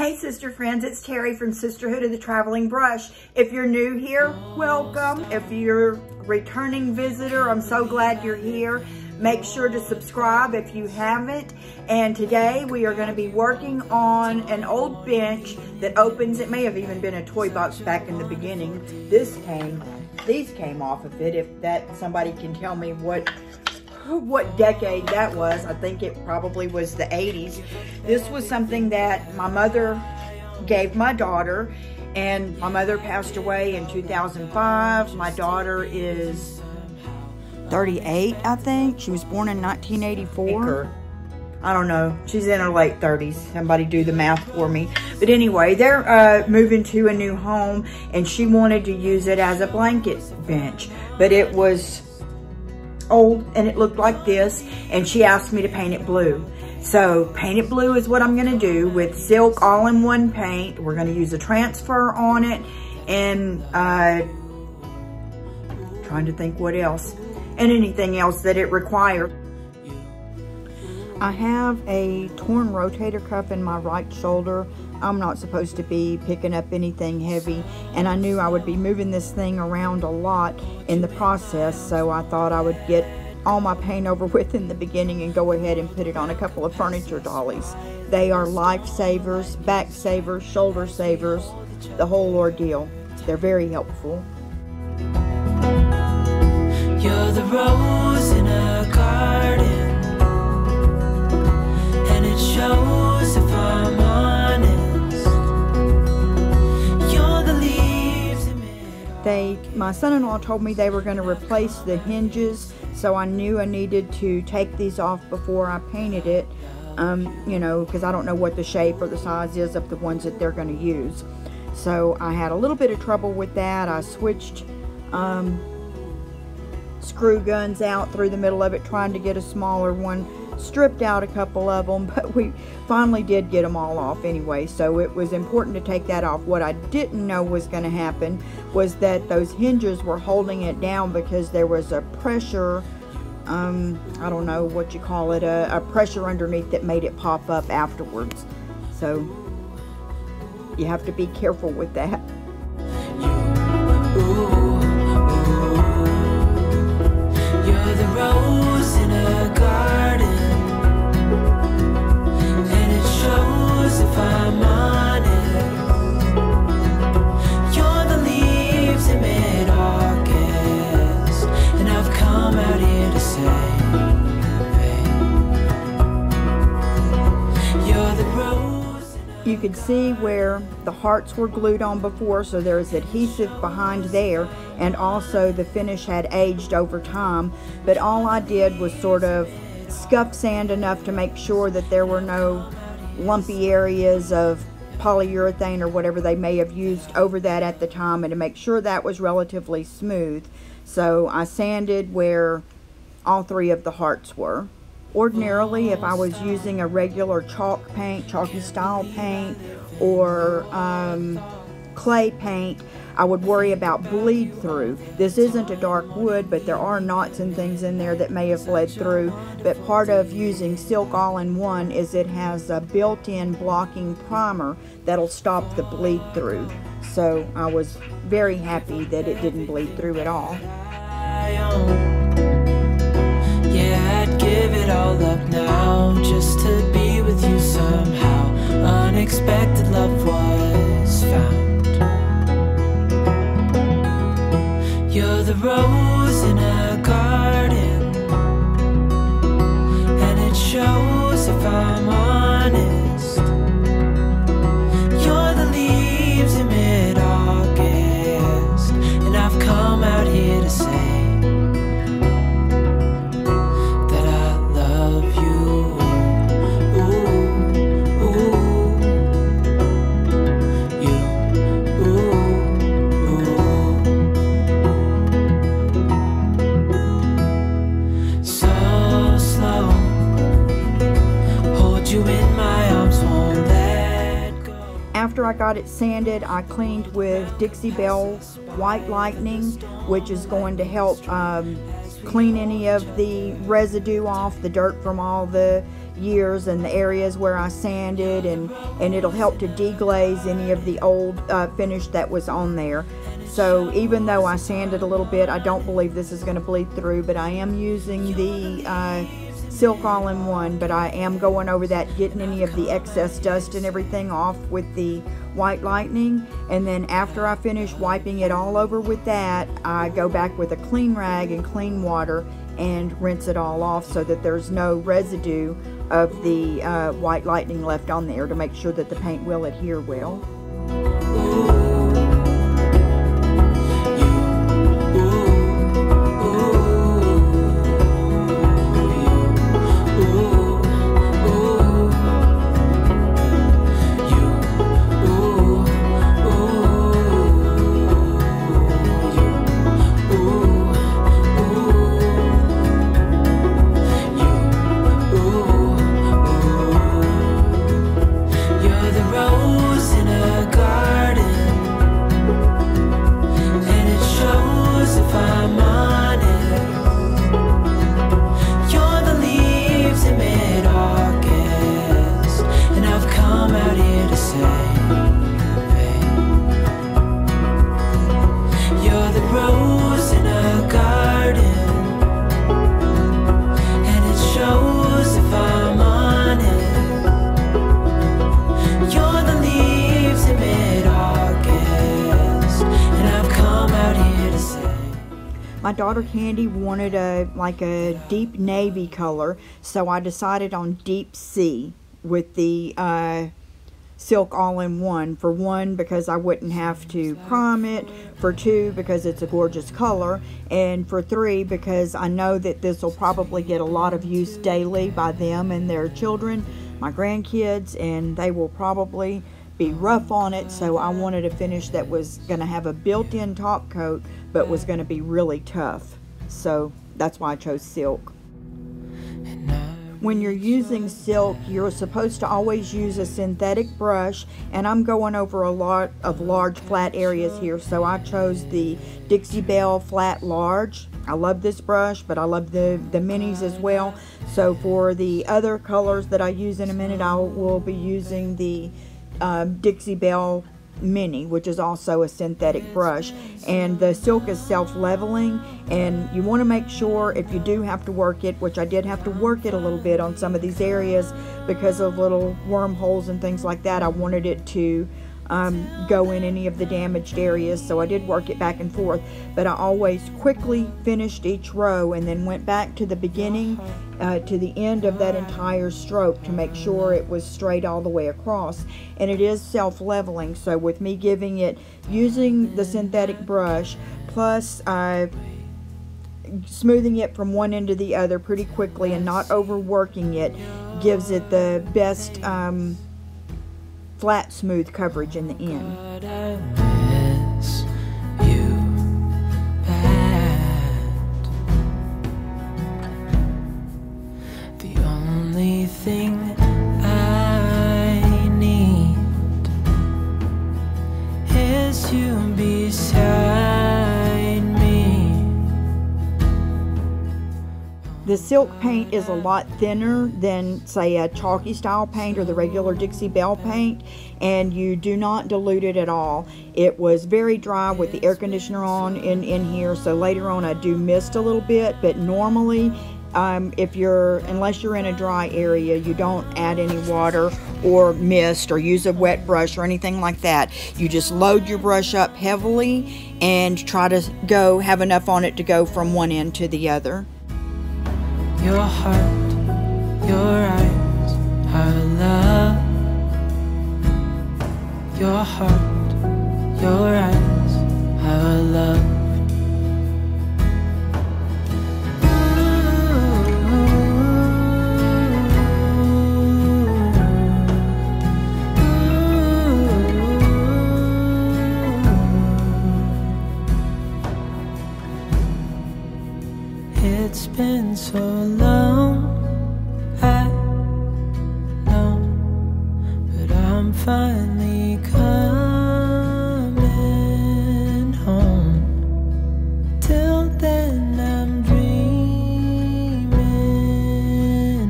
Hey sister friends, it's Terry from Sisterhood of the Traveling Brush. If you're new here, welcome. If you're a returning visitor, I'm so glad you're here. Make sure to subscribe if you haven't. And today we are going to be working on an old bench that opens. It may have even been a toy box back in the beginning. These came off of it. If that somebody can tell me what decade that was. I think it probably was the 80s. This was something that my mother gave my daughter, and my mother passed away in 2005. My daughter is 38, I think. She was born in 1984. I don't know. She's in her late 30s. Somebody do the math for me. But anyway, they're moving to a new home, and she wanted to use it as a blanket bench. But it was old, and it looked like this, and she asked me to paint it blue. So paint it blue is what I'm going to do with Silk all-in-one paint. We're going to use a transfer on it, and trying to think what else, and anything else that it requires. I have a torn rotator cuff in my right shoulder. I'm not supposed to be picking up anything heavy, and I knew I would be moving this thing around a lot in the process, so I thought I would get all my paint over with in the beginning and go ahead and put it on a couple of furniture dollies. They are lifesavers, back savers, shoulder savers, the whole ordeal. They're very helpful. You're the rose in a garden, and it shows if I'm honest. You're the leaves in my son-in-law told me they were going to replace the hinges, so I knew I needed to take these off before I painted it, you know, because I don't know what the shape or the size is of the ones that they're going to use. So I had a little bit of trouble with that. I switched screw guns out through the middle of it, trying to get a smaller one, stripped out a couple of them, but we finally did get them all off anyway, so it was important to take that off. What I didn't know was going to happen was that those hinges were holding it down because there was a pressure, I don't know what you call it, a pressure underneath that made it pop up afterwards. So you have to be careful with that. You're the rose in a garden, and it shows if I'm honest. You're the leaves in mid-August, and I've come out here to say, you're the rose. You could see where the hearts were glued on before, so there's adhesive behind there, and also the finish had aged over time, but all I did was sort of scuff sand enough to make sure that there were no lumpy areas of polyurethane or whatever they may have used over that at the time, and to make sure that was relatively smooth. So I sanded where all three of the hearts were. Ordinarily, if I was using a regular chalk paint, chalky style paint, or clay paint, I would worry about bleed through. This isn't a dark wood, but there are knots and things in there that may have bled through. But part of using Silk all-in-one is it has a built-in blocking primer that'll stop the bleed through. So I was very happy that it didn't bleed through at all. Yeah, I'd give it all up now just to be with you somehow. Unexpected love was found. You're the rose in a garden, and it shows if I'm honest. You're the leaves in mid-August, and I've come out here to say that I love you. Ooh, ooh, you, ooh, ooh. So slow, hold you in my arms, won't let go. After I got it sanded, I cleaned with Dixie Belle White Lightning, which is going to help clean any of the residue off, the dirt from all the years and the areas where I sanded, and it'll help to deglaze any of the old finish that was on there. So even though I sanded a little bit, I don't believe this is going to bleed through, but I am using the Silk All-in-One, but I am going over that, getting any of the excess dust and everything off with the White Lightning. And then after I finish wiping it all over with that, I go back with a clean rag and clean water and rinse it all off so that there's no residue of the White Lightning left on there, to make sure that the paint will adhere well. My daughter Candy wanted a deep navy color, so I decided on deep sea with the Silk All-in-One. For one, because I wouldn't have to prime it. For two, because it's a gorgeous color. And for three, because I know that this will probably get a lot of use daily by them and their children, my grandkids, and they will probably be rough on it. So I wanted a finish that was going to have a built-in top coat, but was going to be really tough. So that's why I chose silk. When you're using silk, you're supposed to always use a synthetic brush, and I'm going over a lot of large flat areas here, so I chose the Dixie Belle Flat Large. I love this brush, but I love the minis as well. So for the other colors that I use in a minute, I will be using the Dixie Belle Mini, which is also a synthetic brush. And the silk is self-leveling, and you want to make sure, if you do have to work it, which I did have to work it a little bit on some of these areas because of little wormholes and things like that, I wanted it to go in any of the damaged areas, so I did work it back and forth. But I always quickly finished each row and then went back to the beginning to the end of that entire stroke to make sure it was straight all the way across. And it is self-leveling, so with me giving it, using the synthetic brush plus smoothing it from one end to the other pretty quickly and not overworking it, gives it the best flat, smooth coverage in the end. The only thing I need is you beside me. The silk paint is a lot thinner than, say, a chalky style paint or the regular Dixie Belle paint, and you do not dilute it at all. It was very dry with the air conditioner on in here, so later on I do mist a little bit, but normally unless you're in a dry area, you don't add any water or mist or use a wet brush or anything like that. You just load your brush up heavily and try to have enough on it to go from one end to the other. Your heart, your eyes, our love. Your heart, your eyes, our love. It's been so long, I know, but I'm finally coming home. Till then I'm dreaming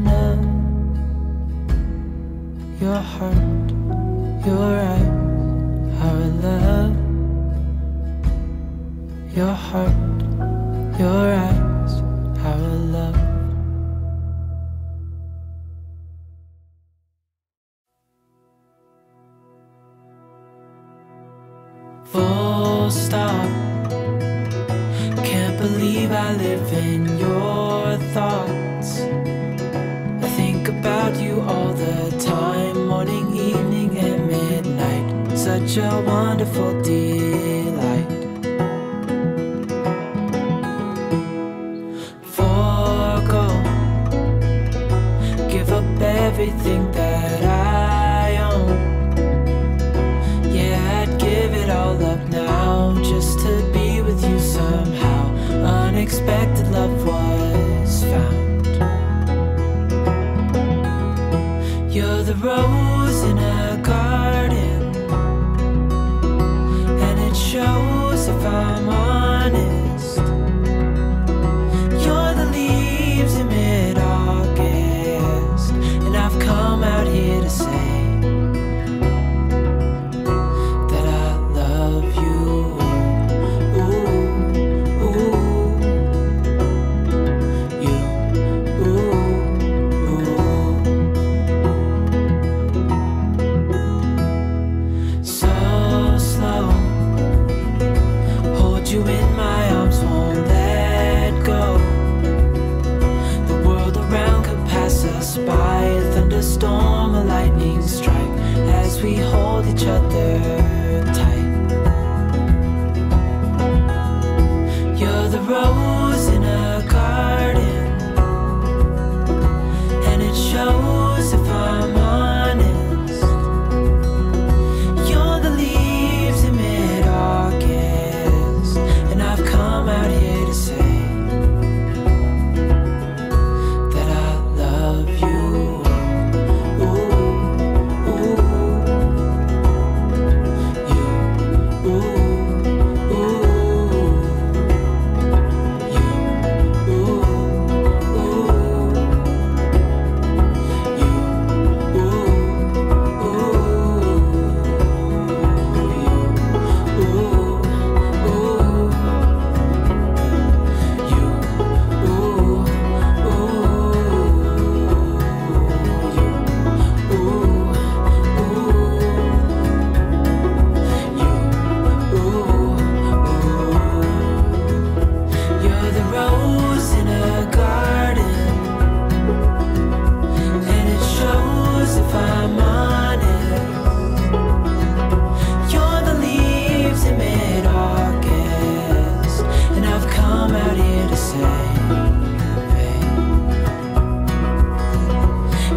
of Full stop. Can't believe I live in your thoughts. I think about you all the time, morning, evening, and midnight. Such a wonderful delight. Forgo, give up everything that I own. Yeah, I'd give it all up now just to be with you somehow. Unexpected love was found. You're the rose in a garden, and it shows if I'm honest. You're the leaves in mid-August, and I've come out here to say that I love you. You in my arms, won't let go. The world around could pass us by, a thunderstorm, a lightning strike, as we hold each other tight. You're the rose in a garden, and it shows if I'm honest. You're the leaves in mid-August, and I've come out here to say that I love you. Ooh, ooh, you, ooh, ooh, you, ooh, ooh, you, ooh, You're the rose in a garden, and it shows if I'm honest. You're the leaves in mid-August, and I've come out here to say,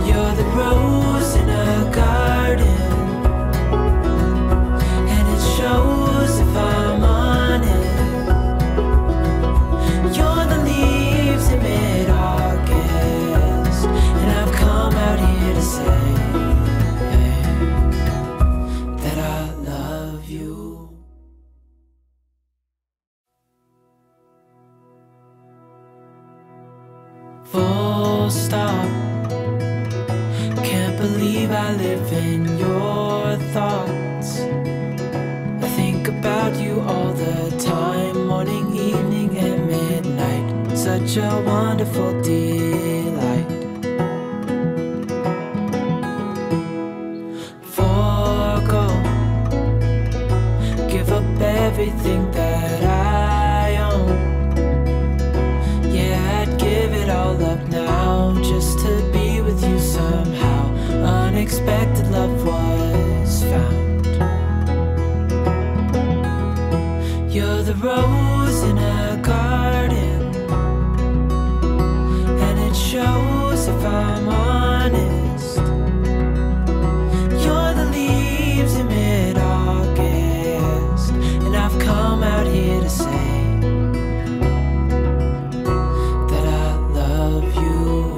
you're the rose in a garden, and it shows if I'm honest. You're the leaves in mid-August, and I've come out here to say that I love you. Full stop. Can't believe I live in your thoughts. I think about you all the time, morning, evening, and midnight. Such a wonderful delight. Forgo, give up everything that I own. Yeah, I'd give it all up now just to be with you somehow. Unexpected love was found. You're the rose in a garden, and it shows if I'm honest. You're the leaves in mid-August, and I've come out here to say that I love you.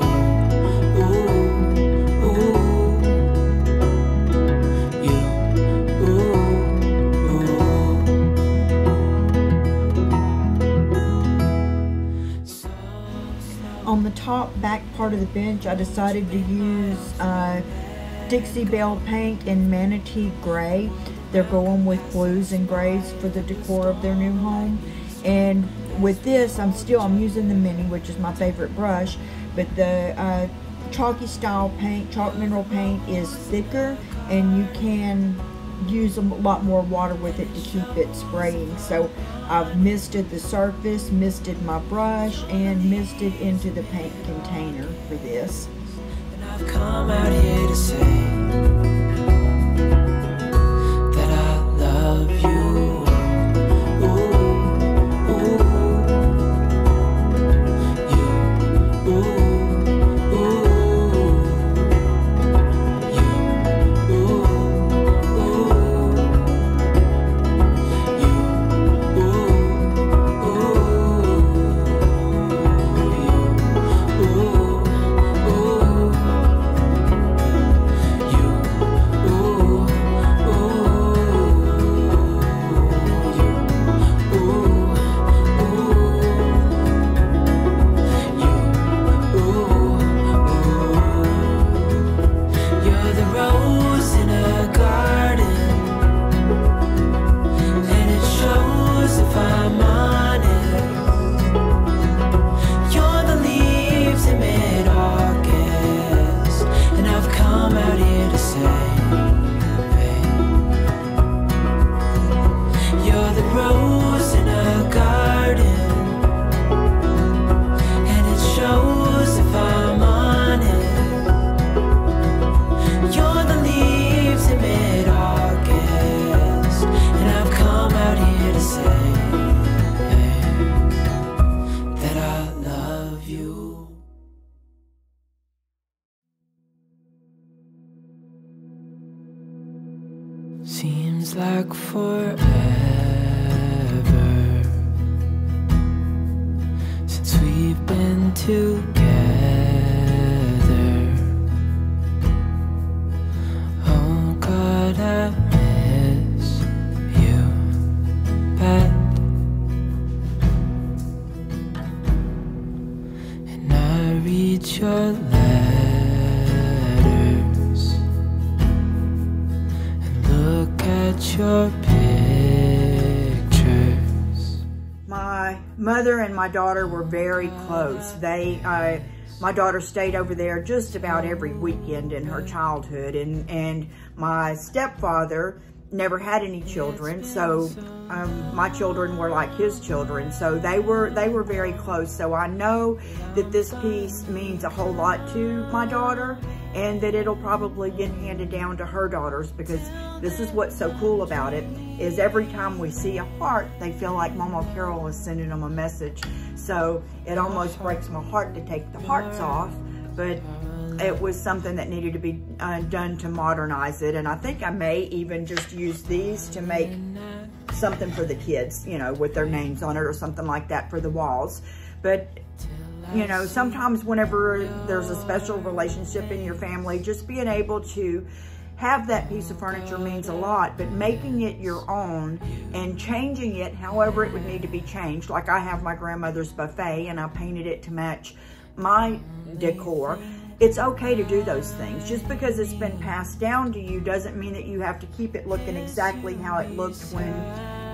Ooh, ooh, you, ooh, ooh. So On the top back part of the bench, I decided to use Dixie Belle paint in Manatee Gray. They're going with blues and grays for the decor of their new home. And with this, I'm using the mini, which is my favorite brush, but the chalky style paint, chalk mineral paint, is thicker, and you can use a lot more water with it to keep it spraying. So I've misted the surface, misted my brush, and misted into the paint container for this. And I've come out here to say that I love you. Seems like forever since we've been together. Oh God, I miss you bad, and I read your letters and look at your pictures. My mother and my daughter were very close. My daughter stayed over there just about every weekend in her childhood, and my stepfather never had any children, so my children were like his children, so they were very close. So I know that this piece means a whole lot to my daughter, and that it'll probably get handed down to her daughters, because this is what's so cool about it, is every time we see a heart, they feel like Mama Carol is sending them a message. So it almost breaks my heart to take the hearts off, but it was something that needed to be done to modernize it. And I think I may even just use these to make something for the kids, you know, with their names on it or something like that for the walls. But you know, sometimes whenever there's a special relationship in your family, just being able to have that piece of furniture means a lot, but making it your own and changing it however it would need to be changed. Like I have my grandmother's buffet and I painted it to match my decor. It's okay to do those things. Just because it's been passed down to you doesn't mean that you have to keep it looking exactly how it looked when,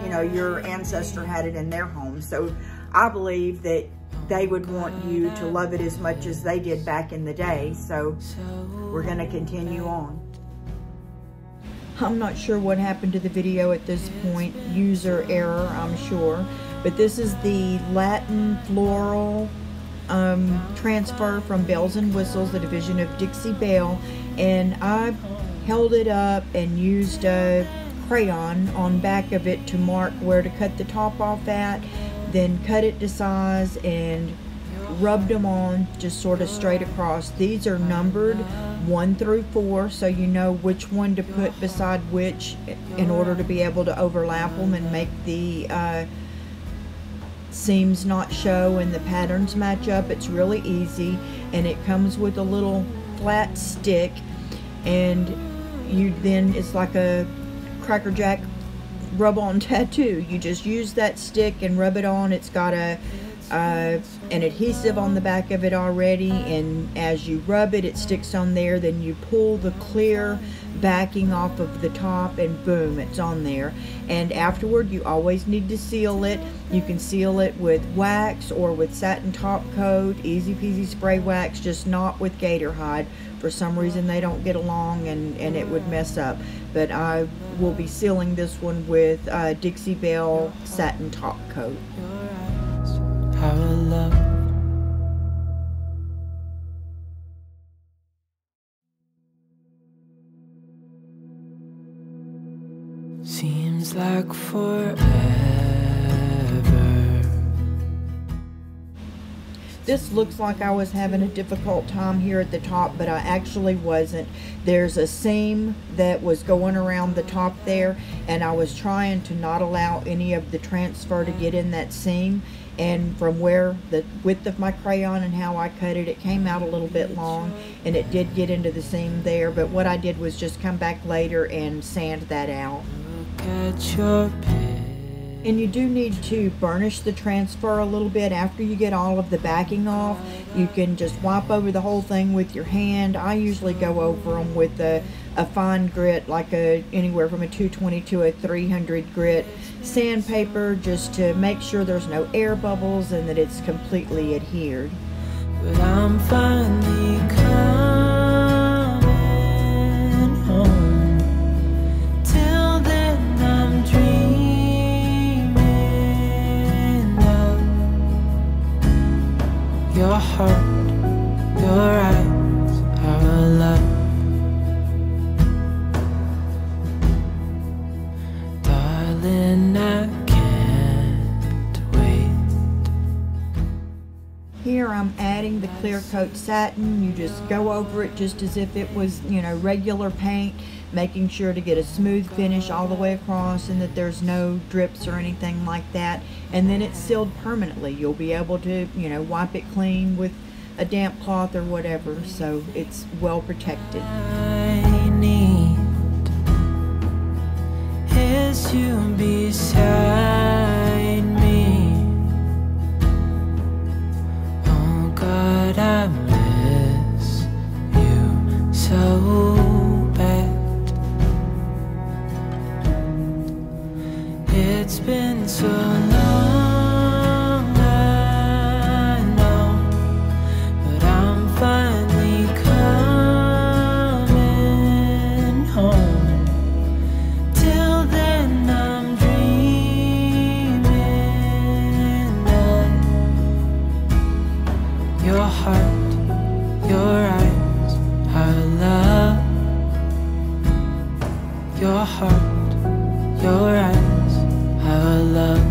you know, your ancestor had it in their home. So I believe that they would want you to love it as much as they did back in the day. So we're gonna continue on. I'm not sure what happened to the video at this point. User error, I'm sure. But this is the Latin floral transfer from Bells and Whistles, the division of Dixie Belle. And I held it up and used a crayon on back of it to mark where to cut the top off at. Then cut it to size and rubbed them on just sort of straight across. These are numbered 1 through 4, so you know which one to put beside which in order to be able to overlap them and make the seams not show and the patterns match up. It's really easy, and it comes with a little flat stick, and it's like a Cracker Jack rub-on tattoo. You just use that stick and rub it on. It's got an adhesive on the back of it already, and as you rub it, it sticks on there. Then you pull the clear backing off of the top and boom, it's on there. And afterward, you always need to seal it. You can seal it with wax or with satin top coat, easy peasy spray wax, just not with gator hide. For some reason they don't get along and it would mess up. but I will be sealing this one with Dixie Belle satin top coat. Our love. Seems like forever. This looks like I was having a difficult time here at the top, but I actually wasn't. There's a seam that was going around the top there, and I was trying to not allow any of the transfer to get in that seam. And from where the width of my crayon and how I cut it, it came out a little bit long, and it did get into the seam there. But what I did was just come back later and sand that out. Look at your picture. And you do need to burnish the transfer a little bit after you get all of the backing off. You can just wipe over the whole thing with your hand. I usually go over them with a fine grit, like anywhere from a 220 to a 300 grit sandpaper, just to make sure there's no air bubbles and that it's completely adhered. But I'm finally coming home. Till then I'm dreaming of your heart, your eyes, our love. Darling, I can't wait. Here I'm adding the clear coat satin. You just go over it just as if it was, you know, regular paint, making sure to get a smooth finish all the way across and that there's no drips or anything like that. And then it's sealed permanently. You'll be able to, you know, wipe it clean with a damp cloth or whatever, so it's well protected. I need is you beside me. Oh God, I miss you so bad. It's been so long, I know, but I'm finally coming home. Till then I'm dreaming of your heart, your eyes, our love. Your heart, your eyes, our love.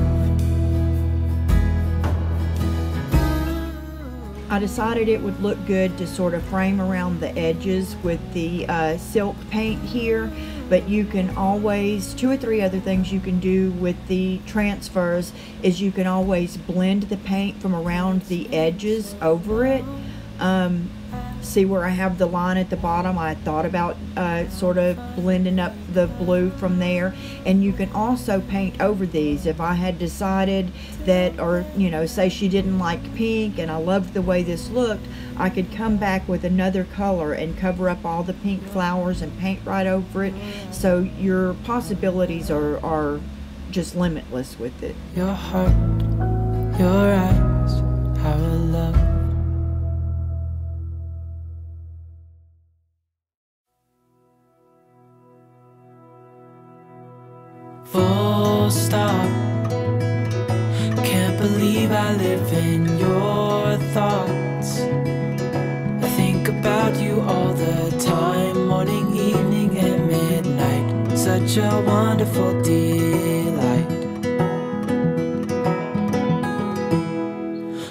I decided it would look good to sort of frame around the edges with the silk paint here, but you can always, 2 or 3 other things you can do with the transfers is you can always blend the paint from around the edges over it. See where I have the line at the bottom? I thought about sort of blending up the blue from there. And you can also paint over these. If I had decided that, or you know, say she didn't like pink and I loved the way this looked, I could come back with another color and cover up all the pink flowers and paint right over it. So your possibilities are just limitless with it. Your heart, your eyes, our love. Full stop. Can't believe I live in your thoughts. I think about you all the time, morning, evening, and midnight. Such a wonderful delight.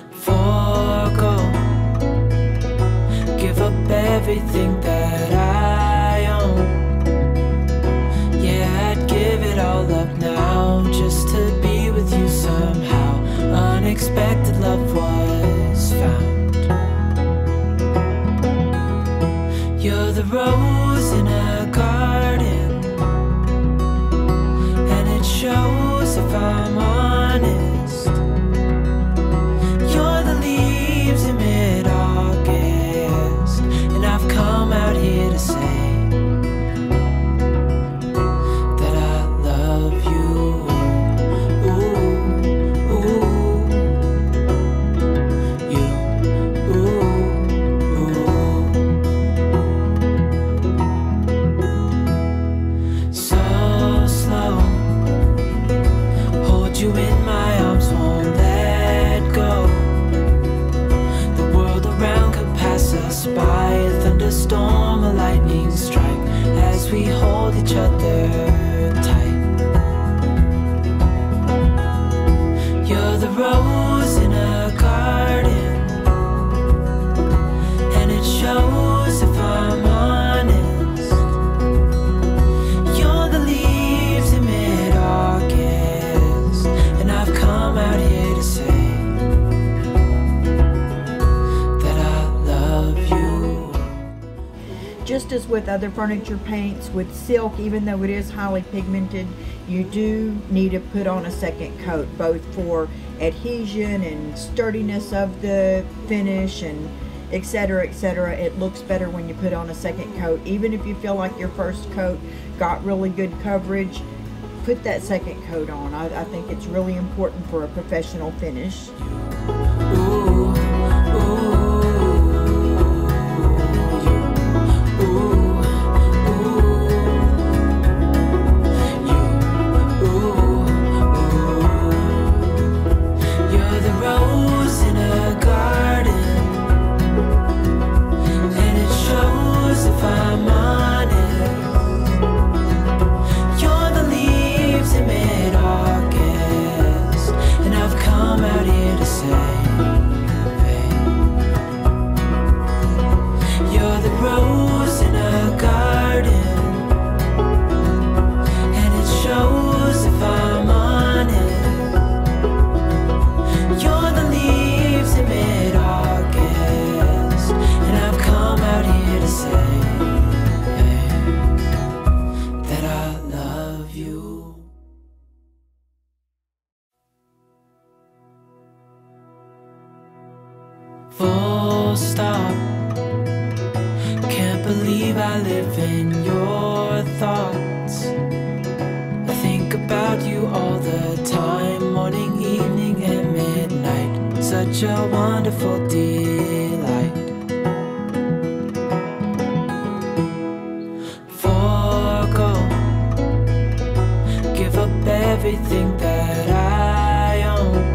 Forgo, give up everything that I own. Give it all up now, just to be with you somehow. Unexpected love was found. You're the rose in a garden, and it shows if I'm honest. You're the leaves in mid-August, and I've come out here to say just as with other furniture paints, with silk, even though it is highly pigmented, you do need to put on a second coat, both for adhesion and sturdiness of the finish and etc., etc. It looks better when you put on a second coat. Even if you feel like your first coat got really good coverage, put that second coat on. I think it's really important for a professional finish. Full stop. Can't believe I live in your thoughts. I think about you all the time, morning, evening, and midnight. Such a wonderful delight. Forgo, give up everything that I own.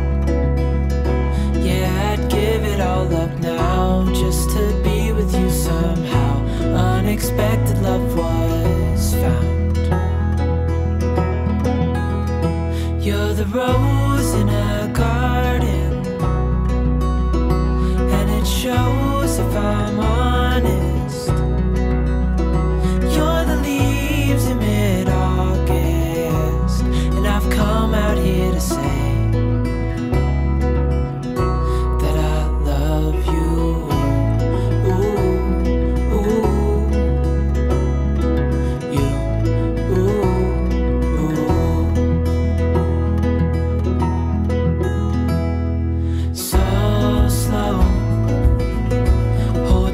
Give it all up now, just to be with you somehow. Unexpected love was found. You're the rose in a garden, and it shows if I'm honest. You're the leaves in mid-August, and I've come out here to say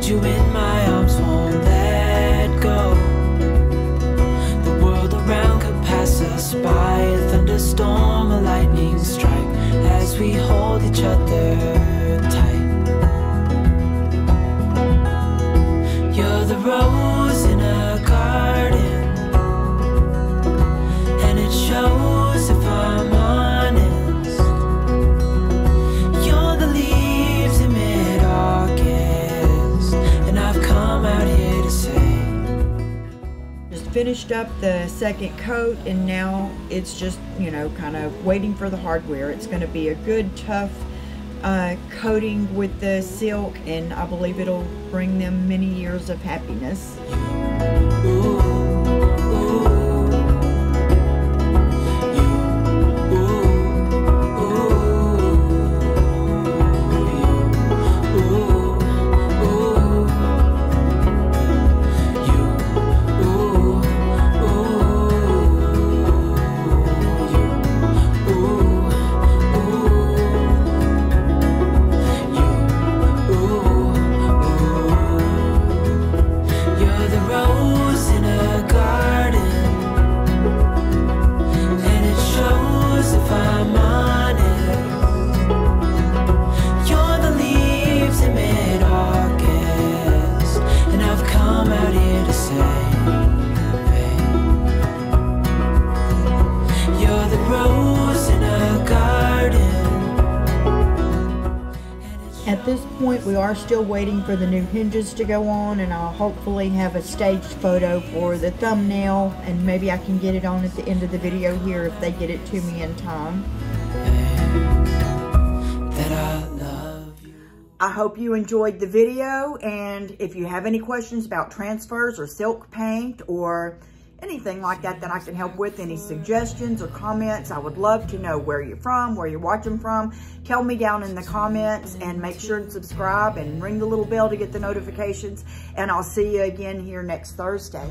you in my arms, won't let go. The world around could pass us by, a thunderstorm, a lightning strike, as we hold each other tight. You're the rose in a garden, and it shows if I'm honest. You're the leaves in mid-August, and I've come out here to say. Just finished up the second coat, and now it's just, you know, kind of waiting for the hardware. It's going to be a good, tough coating with the silk, and I believe it'll bring them many years of happiness. At this point, we are still waiting for the new hinges to go on, and I'll hopefully have a staged photo for the thumbnail, and maybe I can get it on at the end of the video here if they get it to me in time. I hope you enjoyed the video, and if you have any questions about transfers or silk paint or anything like that that I can help with, any suggestions or comments. I would love to know where you're from, where you're watching from. Tell me down in the comments, and make sure to subscribe and ring the little bell to get the notifications. And I'll see you again here next Thursday.